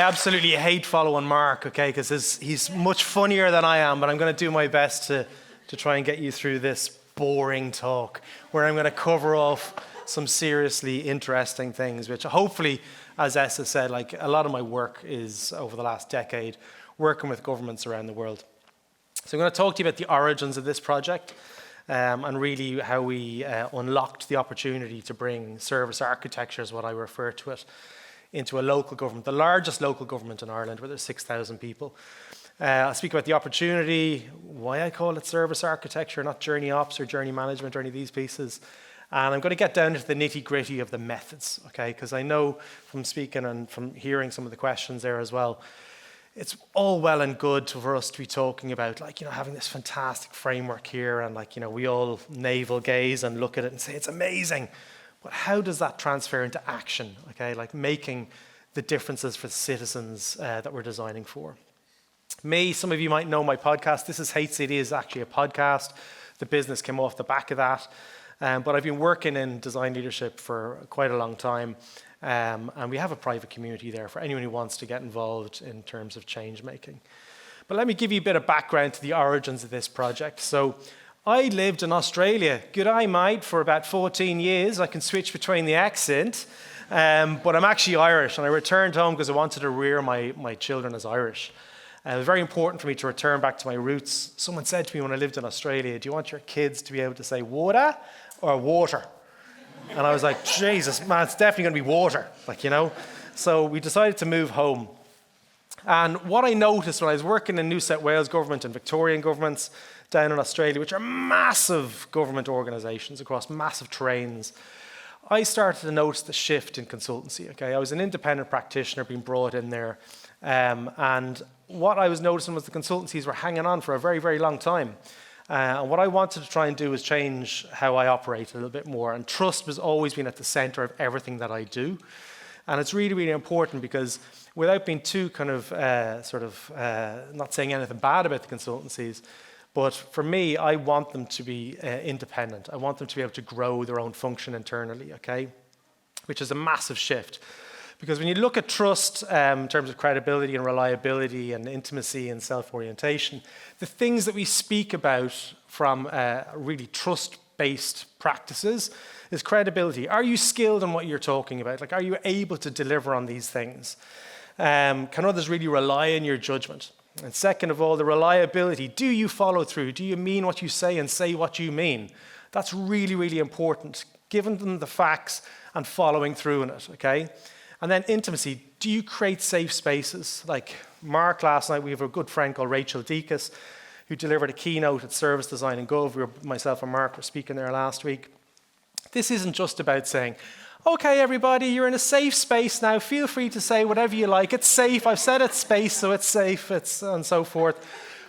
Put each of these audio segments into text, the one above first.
absolutely hate following Mark, okay, because he's much funnier than I am, but I'm going to do my best to try and get you through this boring talk, where I'm going to cover off some seriously interesting things, which hopefully, as Essa said, like a lot of my work is over the last decade, working with governments around the world. So I'm going to talk to you about the origins of this project, and really how we unlocked the opportunity to bring service architecture, is what I refer to it, into a local government, the largest local government in Ireland, where there's 6,000 people. I'll speak about the opportunity, why I call it service architecture, not JourneyOps or journey management or any of these pieces. And I'm going to get down into the nitty-gritty of the methods, okay? Because I know from speaking and from hearing some of the questions there as well, it's all well and good for us to be talking about, like, having this fantastic framework here, and like, we all navel gaze and look at it and say it's amazing. But how does that transfer into action, okay? Like making the differences for the citizens that we're designing for. Some of you might know my podcast. This is HCD, is actually a podcast. The business came off the back of that. But I've been working in design leadership for quite a long time. And we have a private community there for anyone who wants to get involved in terms of change making. But let me give you a bit of background to the origins of this project. So I lived in Australia, g'day mate, for about 14 years. I can switch between the accent, but I'm actually Irish, and I returned home because I wanted to rear my children as Irish. It was very important for me to return back to my roots. Someone said to me when I lived in Australia, do you want your kids to be able to say water or water? And I was like, Jesus, man, it's definitely going to be water, So we decided to move home. And what I noticed when I was working in New South Wales government and Victorian governments down in Australia, which are massive government organisations across massive terrains, I started to notice the shift in consultancy, okay? I was an independent practitioner being brought in there. And what I was noticing was the consultancies were hanging on for a very, very long time. And what I wanted to try and do was change how I operate a little bit more. And trust has always been at the center of everything that I do. And it's really, really important, because without being too not saying anything bad about the consultancies, but for me, I want them to be independent. I want them to be able to grow their own function internally, okay? Which is a massive shift. Because when you look at trust in terms of credibility and reliability and intimacy and self-orientation, the things that we speak about from really trust-based practices is credibility. Are you skilled in what you're talking about? Like, are you able to deliver on these things? Can others really rely on your judgment? And second of all, the reliability. Do you follow through? Do you mean what you say and say what you mean? That's really, really important. Giving them the facts and following through on it, okay? And then intimacy. Do you create safe spaces? Like Mark last night, we have a good friend called Rachel Deakus, who delivered a keynote at Service Design and Gov. Myself and Mark were speaking there last week. This isn't just about saying, okay, everybody, you're in a safe space now. Feel free to say whatever you like. It's safe. I've said it's space, so it's safe, and so forth.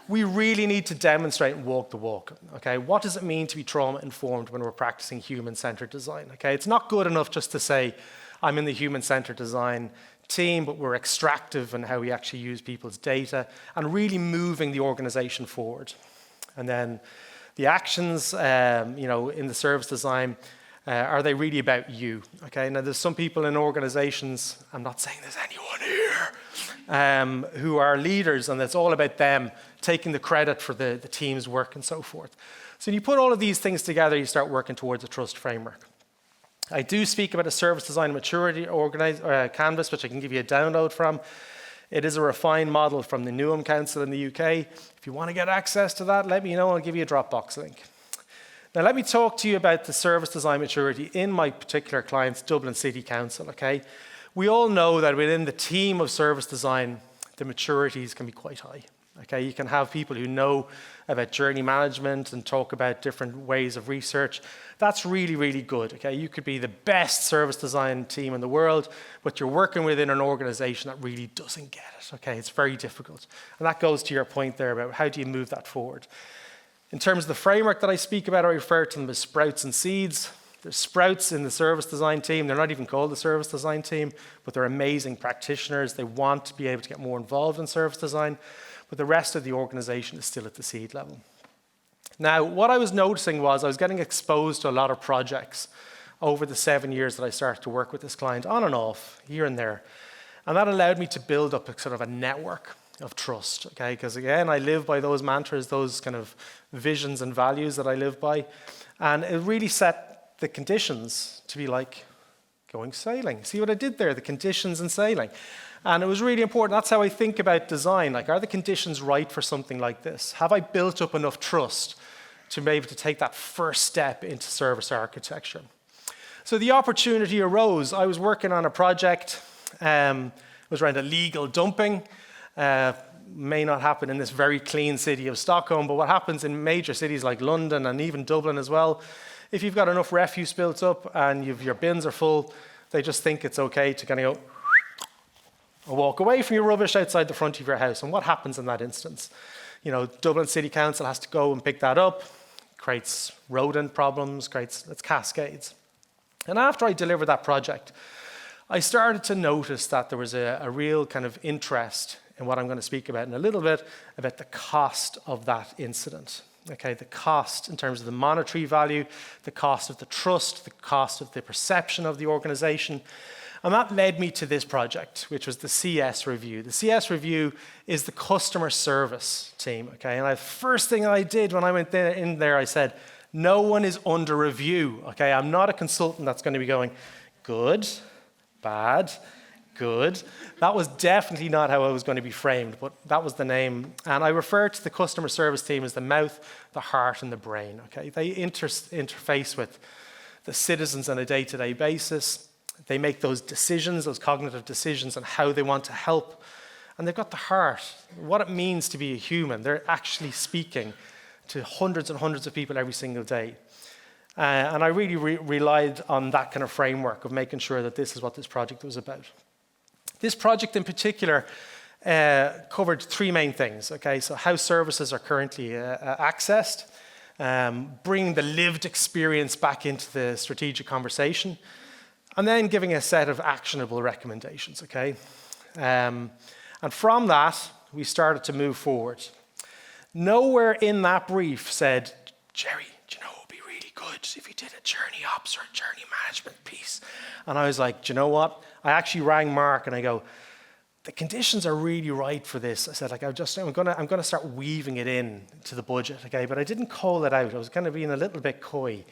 We really need to demonstrate and walk the walk, okay? What does it mean to be trauma-informed when we're practicing human-centered design, okay? It's not good enough just to say, I'm in the human-centered design team, but we're extractive in how we actually use people's data and really moving the organization forward. And then the actions, in the service design, are they really about you? Okay, now there's some people in organizations, I'm not saying there's anyone here, who are leaders, and it's all about them taking the credit for the team's work and so forth. So when you put all of these things together, you start working towards a trust framework. I do speak about a service design maturity canvas, which I can give you a download from. It is a refined model from the Humana Council in the UK. If you want to get access to that, let me know. I'll give you a Dropbox link. Now, let me talk to you about the service design maturity in my particular client's Dublin City Council, okay? We all know that within the team of service design, the maturities can be quite high, okay? You can have people who know about journey management and talk about different ways of research. That's really, really good, okay? You could be the best service design team in the world, but you're working within an organization that really doesn't get it, okay? It's very difficult. And that goes to your point there about how do you move that forward. In terms of the framework that I speak about, I refer to them as sprouts and seeds. There's sprouts in the service design team. They're not even called the service design team, but they're amazing practitioners. They want to be able to get more involved in service design, but the rest of the organization is still at the seed level. Now, what I was noticing was I was getting exposed to a lot of projects over the 7 years that I started to work with this client, on and off, here and there. And that allowed me to build up a sort of a network of trust, okay? Because again, I live by those mantras, those kind of visions and values that I live by. And it really set the conditions to be like going sailing. See what I did there, the conditions in sailing. And it was really important. That's how I think about design. Like, are the conditions right for something like this? Have I built up enough trust to be able to take that first step into service architecture? So the opportunity arose. I was working on a project. It was around illegal dumping. May not happen in this very clean city of Stockholm, but what happens in major cities like London and even Dublin as well, if you've got enough refuse built up and your bins are full, they just think it's okay to kind of go and walk away from your rubbish outside the front of your house. And what happens in that instance? You know, Dublin City Council has to go and pick that up, creates rodent problems, it's cascades. And after I delivered that project, I started to notice that there was a real kind of interest in what I'm going to speak about in a little bit, about the cost of that incident. Okay, the cost in terms of the monetary value, the cost of the trust, the cost of the perception of the organization. And that led me to this project, which was the CS review. The CS review is the customer service team. Okay, and the first thing I did when I went in there, I said, no one is under review. Okay, I'm not a consultant that's going to be going, good, bad, good. That was definitely not how I was going to be framed, but that was the name. And I refer to the customer service team as the mouth, the heart, and the brain. Okay, they interface with the citizens on a day-to-day basis. They make those decisions, those cognitive decisions on how they want to help. And they've got the heart, what it means to be a human. They're actually speaking to hundreds and hundreds of people every single day. And I really relied on that kind of framework of making sure that this is what this project was about. This project in particular covered three main things. Okay, so how services are currently accessed, bringing the lived experience back into the strategic conversation, and then giving a set of actionable recommendations, okay? And from that, we started to move forward. Nowhere in that brief said, Gerry, do you know what would be really good if you did a JourneyOps or a journey management piece? And I was like, do you know what? I actually rang Mark and I go, the conditions are really right for this. I said, like, I'm gonna start weaving it in to the budget, okay? But I didn't call it out. I was kind of being a little bit coy.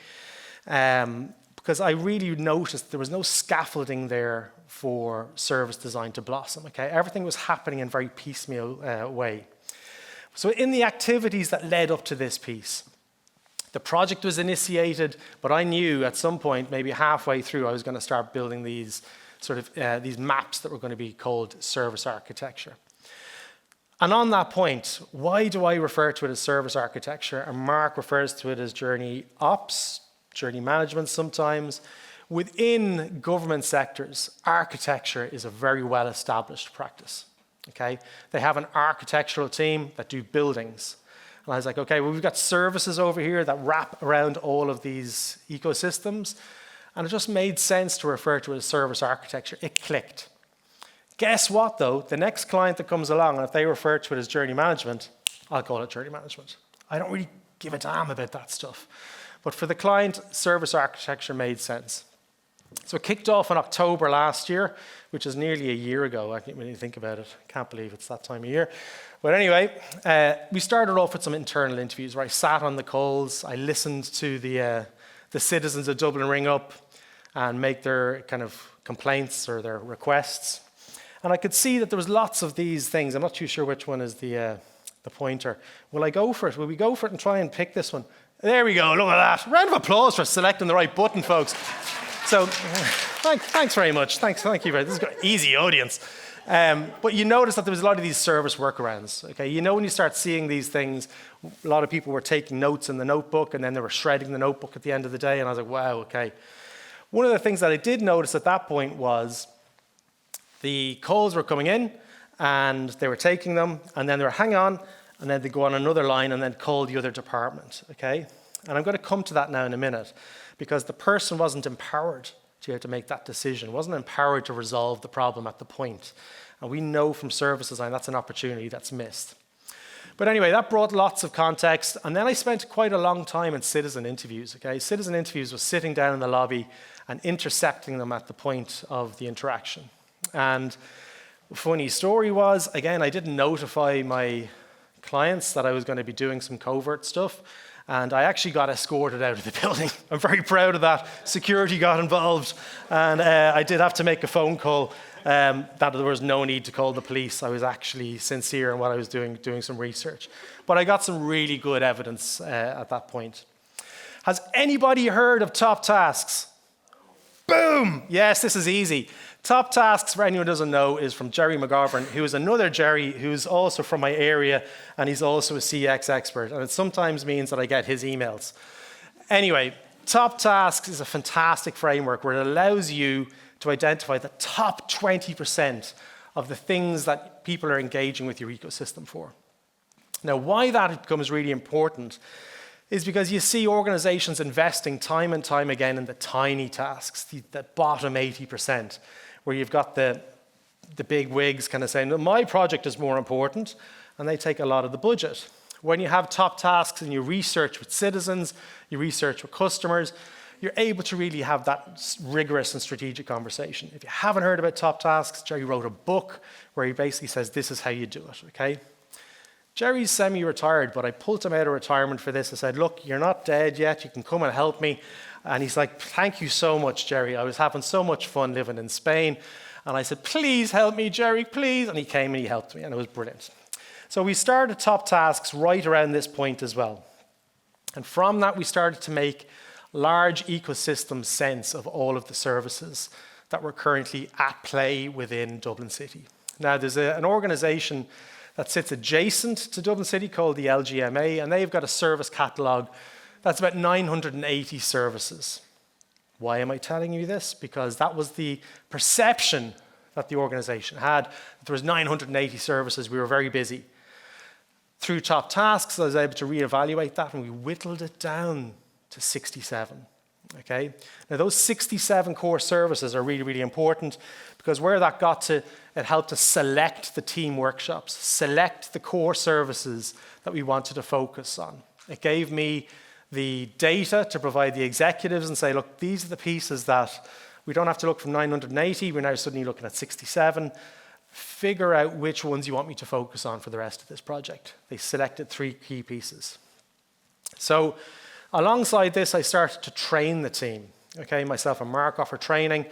Because I really noticed there was no scaffolding there for service design to blossom, okay? Everything was happening in a very piecemeal way. So in the activities that led up to this piece, the project was initiated, but I knew at some point, maybe halfway through, I was going to start building these sort of these maps that were going to be called service architecture. And on that point, why do I refer to it as service architecture? And Mark refers to it as JourneyOps, journey management sometimes. Within government sectors, architecture is a very well-established practice, okay? They have an architectural team that do buildings. And I was like, okay, well, we've got services over here that wrap around all of these ecosystems, and it just made sense to refer to it as service architecture. It clicked. Guess what, though? The next client that comes along, and if they refer to it as journey management, I'll call it journey management. I don't really give a damn about that stuff. But for the client, service architecture made sense. So it kicked off in October last year, which is nearly a year ago. I can't really think about it. Can't believe it's that time of year. But anyway, we started off with some internal interviews where I sat on the calls. I listened to the citizens of Dublin ring up and make their kind of complaints or their requests. And I could see that there was lots of these things. I'm not too sure which one is the pointer. Will I go for it? Will we go for it and try and pick this one? There we go, look at that. Round of applause for selecting the right button, folks. So, thanks very much. Thank you very much. This is an easy audience. But you notice that there was a lot of these service workarounds. Okay, you know when you start seeing these things, a lot of people were taking notes in the notebook and then they were shredding the notebook at the end of the day, and I was like, wow, okay. One of the things that I did notice at that point was the calls were coming in and they were taking them and then they were hang on, and then they go on another line and then call the other department, okay? And I'm going to come to that now in a minute, because the person wasn't empowered to make that decision, wasn't empowered to resolve the problem at the point. And we know from service design that's an opportunity that's missed. But anyway, that brought lots of context. And then I spent quite a long time in citizen interviews, okay? Citizen interviews was sitting down in the lobby and intercepting them at the point of the interaction. And Funny story was, again, I didn't notify my clients that I was going to be doing some covert stuff, and I actually got escorted out of the building. I'm very proud of that. Security got involved, and I did have to make a phone call that there was no need to call the police. I was actually sincere in what I was doing some research. But I got some really good evidence at that point. Has anybody heard of Top Tasks? Boom! Yes, this is easy. Top Tasks, for anyone who doesn't know, is from Gerry McGovern, who is another Gerry who's also from my area, and he's also a CX expert. And it sometimes means that I get his emails. Anyway, Top Tasks is a fantastic framework where it allows you to identify the top 20% of the things that people are engaging with your ecosystem for. Now, why that becomes really important is because you see organizations investing time and time again in the tiny tasks, the bottom 80%, where you've got the big wigs kind of saying, no, my project is more important, and they take a lot of the budget. When you have top tasks and you research with citizens, you research with customers, you're able to really have that rigorous and strategic conversation. If you haven't heard about top tasks, Gerry wrote a book where he basically says, this is how you do it, okay? Gerry's semi-retired, but I pulled him out of retirement for this. I said, look, you're not dead yet. You can come and help me. And he's like, thank you so much, Gerry. I was having so much fun living in Spain. And I said, please help me, Gerry, please. And he came and he helped me, and it was brilliant. So we started Top Tasks right around this point as well. And from that, we started to make large ecosystem sense of all of the services that were currently at play within Dublin City. Now, there's an organization that sits adjacent to Dublin City called the LGMA, and they've got a service catalogue that's about 980 services. Why am I telling you this? Because that was the perception that the organization had. There was 980 services. We were very busy. Through Top Tasks, I was able to reevaluate that, and we whittled it down to 67. Okay? Now, those 67 core services are really, really important, because where that got to, it helped us select the team workshops, select the core services that we wanted to focus on. It gave me the data to provide the executives and say, look, these are the pieces that we don't have to look from 980, we're now suddenly looking at 67. Figure out which ones you want me to focus on for the rest of this project. They selected 3 key pieces. So alongside this, I started to train the team. Okay, myself and Mark offer training,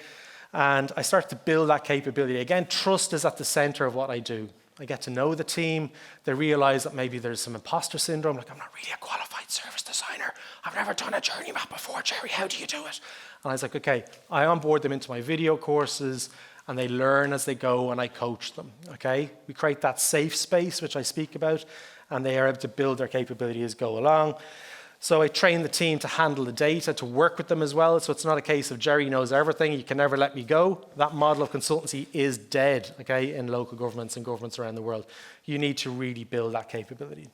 and I started to build that capability. Again, trust is at the center of what I do. I get to know the team. They realize that maybe there's some imposter syndrome, like I'm not really a qualified service designer. I've never done a journey map before, Gerry, how do you do it? And I was like, okay, I onboard them into my video courses, and they learn as they go, and I coach them, okay? We create that safe space, which I speak about, and they are able to build their capability as go along. So I train the team to handle the data, to work with them as well. So it's not a case of Gerry knows everything, you can never let me go. That model of consultancy is dead, okay, in local governments and governments around the world. You need to really build that capability.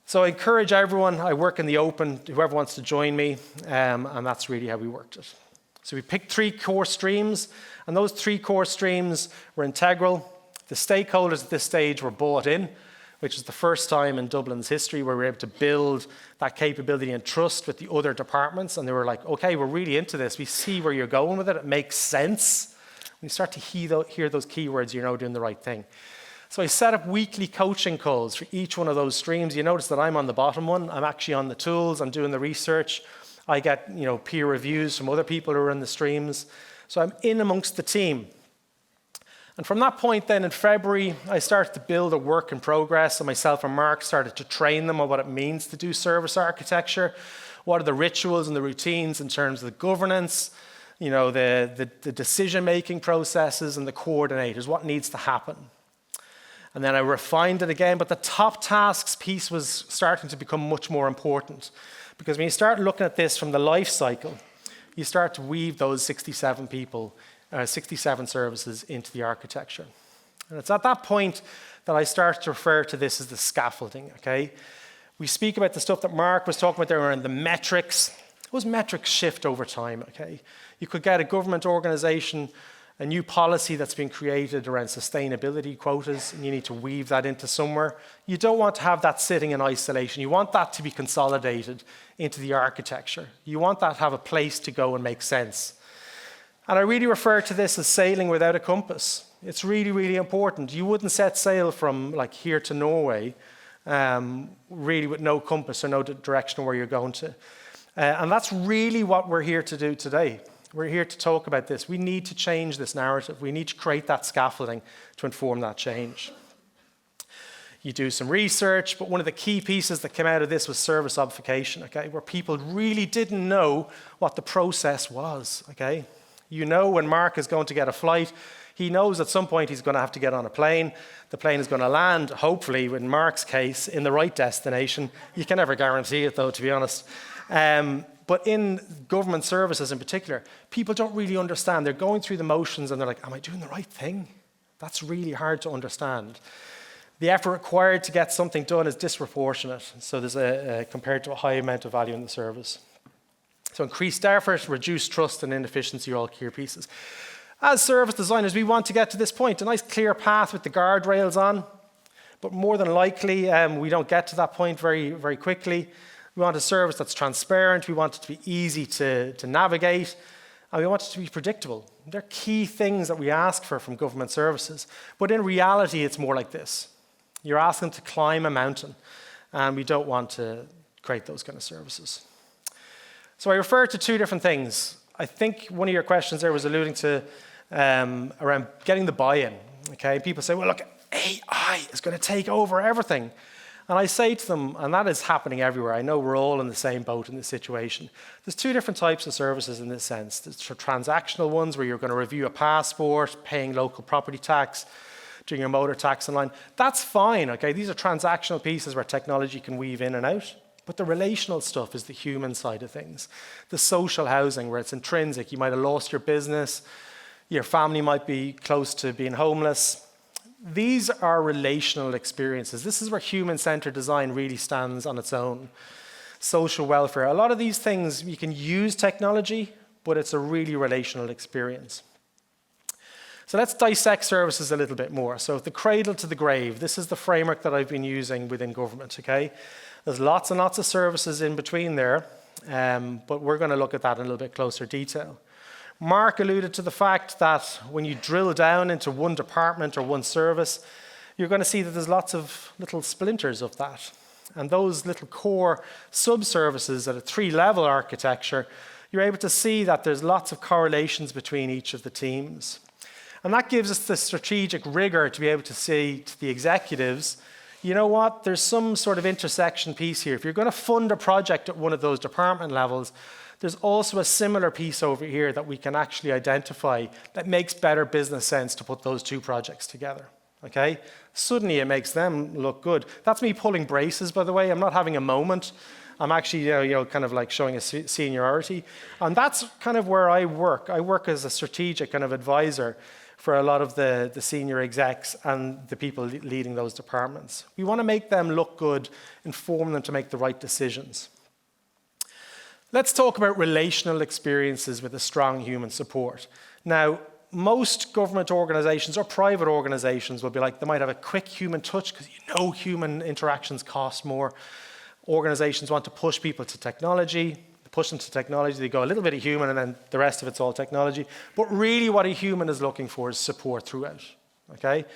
So I encourage everyone, I work in the open, whoever wants to join me, and that's really how we worked it. So we picked 3 core streams, and those 3 core streams were integral. The stakeholders at this stage were bought in, which is the first time in Dublin's history where we were able to build that capability and trust with the other departments. And they were like, okay, we're really into this. We see where you're going with it. It makes sense. When you start to hear those keywords, you're now doing the right thing. So I set up weekly coaching calls for each one of those streams. You notice that I'm on the bottom one. I'm actually on the tools. I'm doing the research. I get peer reviews from other people who are in the streams. So I'm in amongst the team. And from that point then in February, I started to build a work in progress, and myself and Mark started to train them on what it means to do service architecture, what are the rituals and the routines in terms of the governance, the decision-making processes and the coordinators, what needs to happen. And then I refined it again, but the top tasks piece was starting to become much more important, because when you start looking at this from the life cycle, you start to weave those 67 services into the architecture. And it's at that point that I start to refer to this as the scaffolding, okay? We speak about the stuff that Mark was talking about there around the metrics. Those metrics shift over time, okay? You could get a government organization, a new policy that's been created around sustainability quotas, and you need to weave that into somewhere. You don't want to have that sitting in isolation. You want that to be consolidated into the architecture. You want that to have a place to go and make sense. And I really refer to this as sailing without a compass. It's really, really important. You wouldn't set sail from like here to Norway really with no compass or no direction of where you're going to. And that's really what we're here to do today. We're here to talk about this. We need to change this narrative. We need to create that scaffolding to inform that change. You do some research, but one of the key pieces that came out of this was service obfuscation, okay, where people really didn't know what the process was, okay? You know when Mark is going to get a flight, he knows at some point he's going to have to get on a plane. The plane is going to land, hopefully, in Mark's case, in the right destination. You can never guarantee it, though, to be honest. But in government services in particular, people don't really understand. They're going through the motions and they're like, am I doing the right thing? That's really hard to understand. The effort required to get something done is disproportionate. So there's compared to a high amount of value in the service. So increased effort, reduced trust and inefficiency are all key pieces. As service designers, we want to get to this point, a nice clear path with the guardrails on, but more than likely, we don't get to that point very, very quickly. We want a service that's transparent, we want it to be easy to navigate, and we want it to be predictable. They're key things that we ask for from government services, but in reality, it's more like this. You're asking to climb a mountain, and we don't want to create those kind of services. So I refer to two different things. I think one of your questions there was alluding to around getting the buy-in. Okay, people say, well, look, AI is going to take over everything. And I say to them, and that is happening everywhere. I know we're all in the same boat in this situation. There's two different types of services in this sense. There's transactional ones where you're going to review a passport, paying local property tax, doing your motor tax online. That's fine, okay? These are transactional pieces where technology can weave in and out. But the relational stuff is the human side of things. The social housing where it's intrinsic. You might have lost your business. Your family might be close to being homeless. These are relational experiences. This is where human-centered design really stands on its own. Social welfare. A lot of these things, you can use technology, but it's a really relational experience. So let's dissect services a little bit more. So the cradle to the grave, this is the framework that I've been using within government, okay? There's lots and lots of services in between there, but we're going to look at that in a little bit closer detail. Mark alluded to the fact that when you drill down into one department or one service, you're going to see that there's lots of little splinters of that. And those little core sub-services at a three-level architecture, you're able to see that there's lots of correlations between each of the teams. And that gives us the strategic rigor to be able to say to the executives, you know what, there's some sort of intersection piece here. If you're going to fund a project at one of those department levels, there's also a similar piece over here that we can actually identify that makes better business sense to put those two projects together, okay? Suddenly it makes them look good. That's me pulling braces, by the way. I'm not having a moment. I'm actually, kind of like showing a seniority. And that's kind of where I work. I work as a strategic kind of advisor for a lot of the senior execs and the people leading those departments. We want to make them look good, inform them to make the right decisions. Let's talk about relational experiences with a strong human support. Now, most government organizations or private organizations will be like, they might have a quick human touch because human interactions cost more. Organizations want to push people to technology. Push them to technology, they go a little bit of human and then the rest of it's all technology. But really what a human is looking for is support throughout, okay?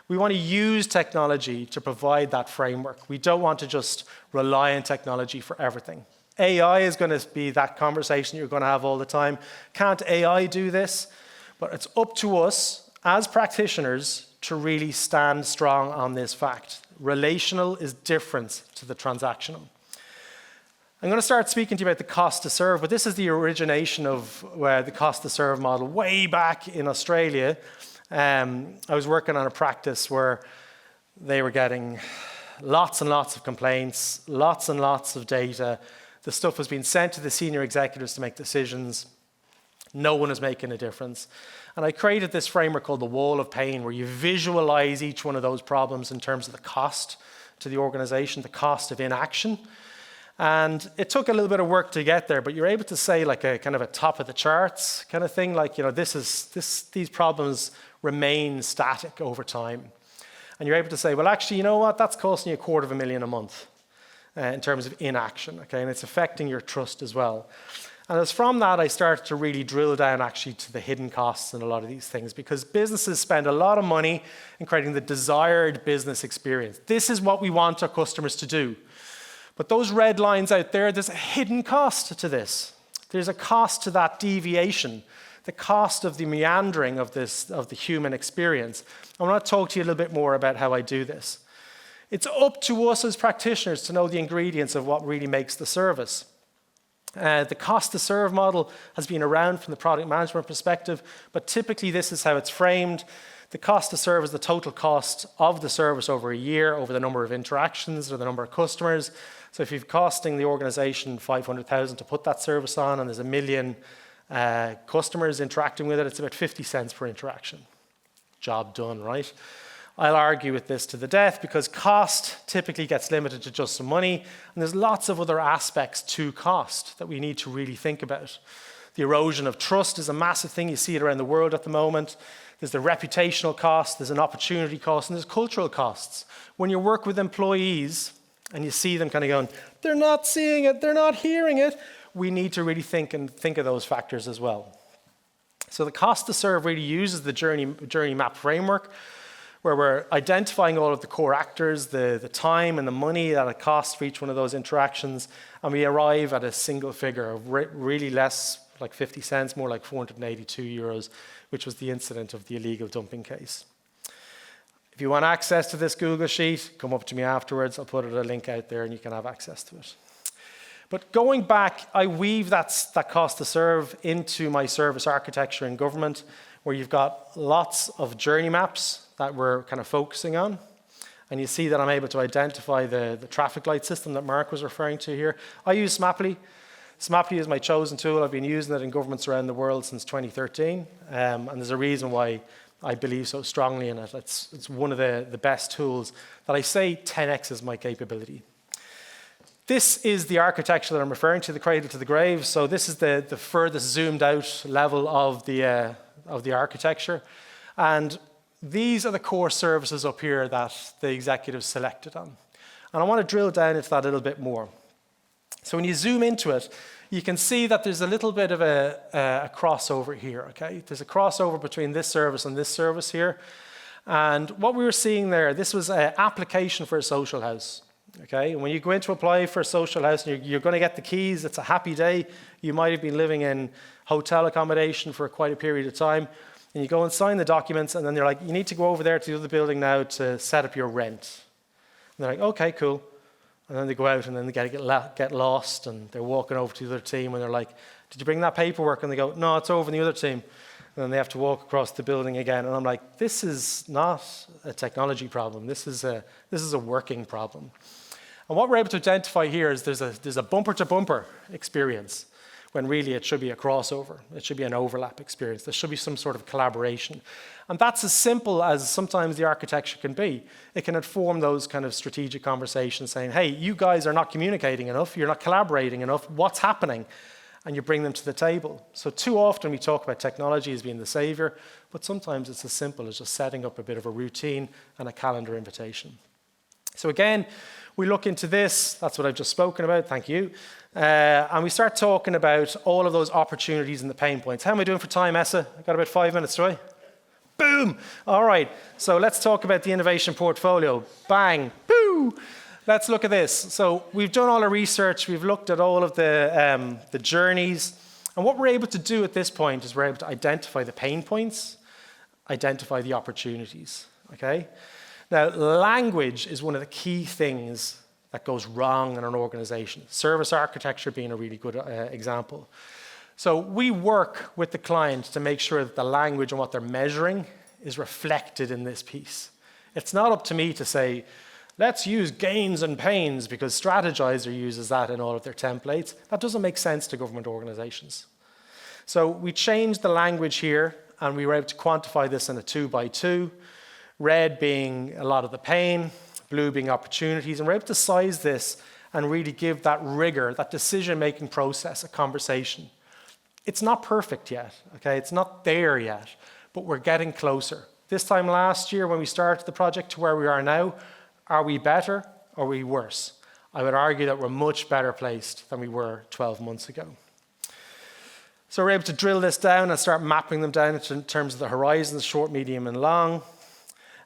We want to use technology to provide that framework. We don't want to just rely on technology for everything. AI is going to be that conversation you're going to have all the time. Can't AI do this? But it's up to us as practitioners to really stand strong on this fact. Relational is different to the transactional. I'm going to start speaking to you about the cost to serve, but this is the origination of the cost to serve model way back in Australia. I was working on a practice where they were getting lots and lots of complaints, lots and lots of data. The stuff was being sent to the senior executives to make decisions. No one was making a difference. And I created this framework called the wall of pain, where you visualize each one of those problems in terms of the cost to the organization, the cost of inaction. And it took a little bit of work to get there, but you're able to say like a kind of a top of the charts kind of thing, like, these problems remain static over time. And you're able to say, well, actually, you know what, that's costing you $250,000 a month in terms of inaction, okay? And it's affecting your trust as well. And it was from that I started to really drill down actually to the hidden costs in a lot of these things, because businesses spend a lot of money in creating the desired business experience. This is what we want our customers to do. But those red lines out there, there's a hidden cost to this. There's a cost to that deviation, the cost of the meandering of the human experience. I want to talk to you a little bit more about how I do this. It's up to us as practitioners to know the ingredients of what really makes the service. The cost to serve model has been around from the product management perspective, but typically this is how it's framed. The cost to serve is the total cost of the service over a year, over the number of interactions or the number of customers. So if you're costing the organization $500,000 to put that service on and there's 1 million customers interacting with it, it's about 50 cents per interaction. Job done, right? I'll argue with this to the death because cost typically gets limited to just some money, and there's lots of other aspects to cost that we need to really think about. The erosion of trust is a massive thing. You see it around the world at the moment. There's the reputational cost, there's an opportunity cost, and there's cultural costs. When you work with employees and you see them kind of going, they're not seeing it, they're not hearing it, we need to really think of those factors as well. So the cost to serve really uses the journey map framework, where we're identifying all of the core actors, the time and the money that it costs for each one of those interactions, and we arrive at a single figure of really less, like 50 cents, more like 482 euros, which was the incident of the illegal dumping case. If you want access to this Google sheet, come up to me afterwards. I'll put a link out there and you can have access to it. But going back, I weave that cost to serve into my service architecture in government, where you've got lots of journey maps that we're kind of focusing on. And you see that I'm able to identify the traffic light system that Mark was referring to here. I use Smaply. Smaply is my chosen tool. I've been using it in governments around the world since 2013. And there's a reason why I believe so strongly in it. It's one of the best tools that I say 10x is my capability. This is the architecture that I'm referring to, the cradle to the grave. So this is the furthest zoomed out level of the architecture. And these are the core services up here that the executives selected on. And I want to drill down into that a little bit more. So when you zoom into it, you can see that there's a little bit of a crossover here, okay? There's a crossover between this service and this service here. And what we were seeing there, this was an application for a social house, okay? And when you go in to apply for a social house, and you're going to get the keys, it's a happy day. You might have been living in hotel accommodation for quite a period of time. And you go and sign the documents, and then they're like, you need to go over there to the other building now to set up your rent. And they're like, okay, cool. And then they go out, and then they get lost, and they're walking over to the other team, and they're like, did you bring that paperwork? And they go, no, it's over in the other team. And then they have to walk across the building again. And I'm like, this is not a technology problem. This is a working problem. And what we're able to identify here is there's a bumper-to-bumper experience, when really it should be a crossover. It should be an overlap experience. There should be some sort of collaboration. And that's as simple as sometimes the architecture can be. It can inform those kind of strategic conversations saying, hey, you guys are not communicating enough, you're not collaborating enough, what's happening? And you bring them to the table. So too often we talk about technology as being the savior, but sometimes it's as simple as just setting up a bit of a routine and a calendar invitation. So again, we look into this, that's what I've just spoken about, thank you. And we start talking about all of those opportunities and the pain points. How am I doing for time, Essa? I've got about 5 minutes, do I? Boom! All right, so let's talk about the innovation portfolio. Bang! Boo! Let's look at this. So we've done all our research, we've looked at all of the journeys, and what we're able to do at this point is we're able to identify the pain points, identify the opportunities, okay? Now, language is one of the key things that goes wrong in an organization. Service architecture being a really good example. So we work with the client to make sure that the language and what they're measuring is reflected in this piece. It's not up to me to say, let's use gains and pains because Strategizer uses that in all of their templates. That doesn't make sense to government organizations. So we changed the language here and we were able to quantify this in a 2x2, red being a lot of the pain, blue being opportunities, and we're able to size this and really give that rigor, that decision-making process, a conversation. It's not perfect yet, okay? It's not there yet, but we're getting closer. This time last year when we started the project to where we are now, are we better or are we worse? I would argue that we're much better placed than we were 12 months ago. So we're able to drill this down and start mapping them down in terms of the horizons, short, medium, and long.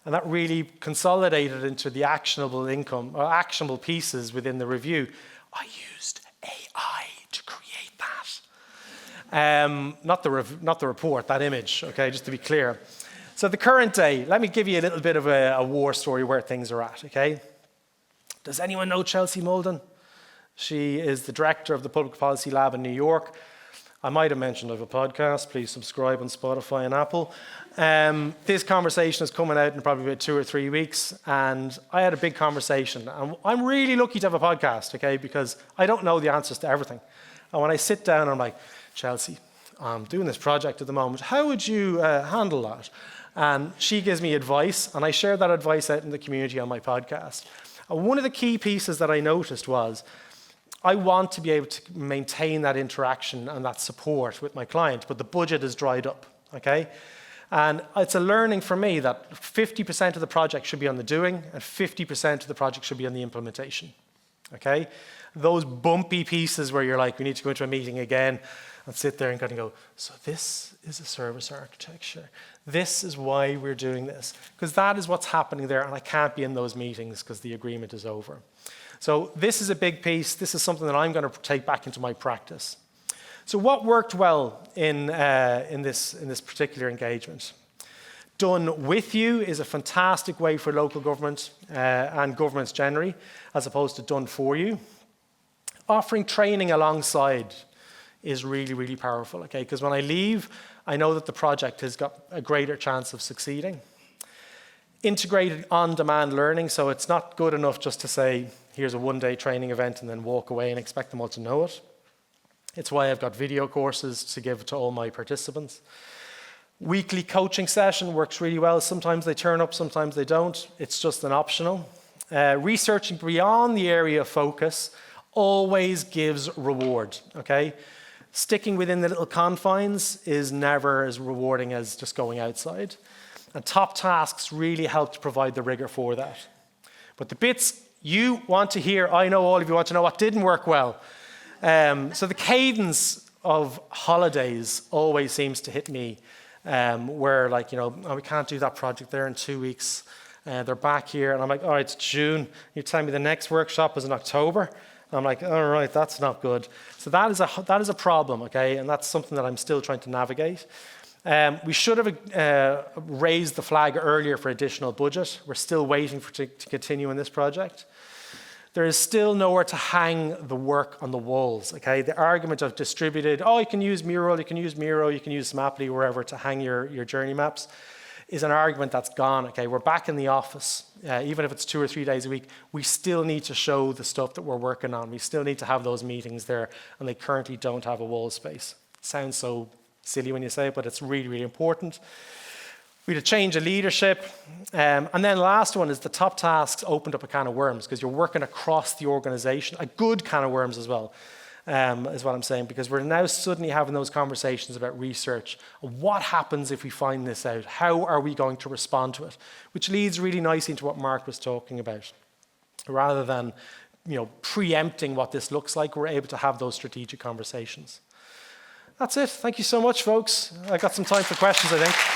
And that really consolidated into the actionable income, or actionable pieces within the review. I used AI to create that. Not the report, that image, okay, just to be clear. So the current day, let me give you a little bit of a war story where things are at, okay? Does anyone know Chelsea Mulden? She is the director of the Public Policy Lab in New York. I might have mentioned I have a podcast. Please subscribe on Spotify and Apple. This conversation is coming out in probably about 2 or 3 weeks, and I had a big conversation. And I'm really lucky to have a podcast, okay, because I don't know the answers to everything. And when I sit down, I'm like, Chelsea, I'm doing this project at the moment. How would you handle that? And she gives me advice, and I share that advice out in the community on my podcast. And one of the key pieces that I noticed was, I want to be able to maintain that interaction and that support with my client, but the budget is dried up, okay? And it's a learning for me that 50% of the project should be on the doing and 50% of the project should be on the implementation, okay? Those bumpy pieces where you're like, we need to go into a meeting again and sit there and kind of go, so this is a service architecture. This is why we're doing this. Because that is what's happening there, and I can't be in those meetings because the agreement is over. So this is a big piece. This is something that I'm going to take back into my practice. So what worked well in this particular engagement? Done with you is a fantastic way for local government and governments generally, as opposed to done for you. Offering training alongside is really, really powerful, okay? Because when I leave, I know that the project has got a greater chance of succeeding. Integrated on-demand learning, so it's not good enough just to say, here's a one-day training event and then walk away and expect them all to know it. It's why I've got video courses to give to all my participants. Weekly coaching session works really well. Sometimes they turn up, sometimes they don't. It's just an optional. Researching beyond the area of focus always gives reward, okay? Sticking within the little confines is never as rewarding as just going outside. And top tasks really help to provide the rigor for that. But the bits you want to hear, I know all of you want to know what didn't work well. So the cadence of holidays always seems to hit me, where like, you know, oh, we can't do that project there in 2 weeks. They're back here, and I'm like, all right, it's June. You tell me the next workshop is in October. I'm like, all right, that's not good. So that is a problem, okay? And that's something that I'm still trying to navigate. We should have raised the flag earlier for additional budget. We're still waiting to continue in this project. There is still nowhere to hang the work on the walls, okay? The argument of distributed, oh, you can use Mural, you can use Miro, you can use Smaply, wherever to hang your journey maps, is an argument that's gone, okay? We're back in the office. Even if it's 2 or 3 days a week, we still need to show the stuff that we're working on. We still need to have those meetings there, and they currently don't have a wall space. It sounds so silly when you say it, but it's really, really important. We had a change of leadership. And then the last one is the top tasks opened up a can of worms because you're working across the organization, a good can of worms as well, is what I'm saying, because we're now suddenly having those conversations about research. What happens if we find this out? How are we going to respond to it? Which leads really nicely into what Mark was talking about. Rather than, you know, preempting what this looks like, we're able to have those strategic conversations. That's it. Thank you so much, folks. I got some time for questions, I think.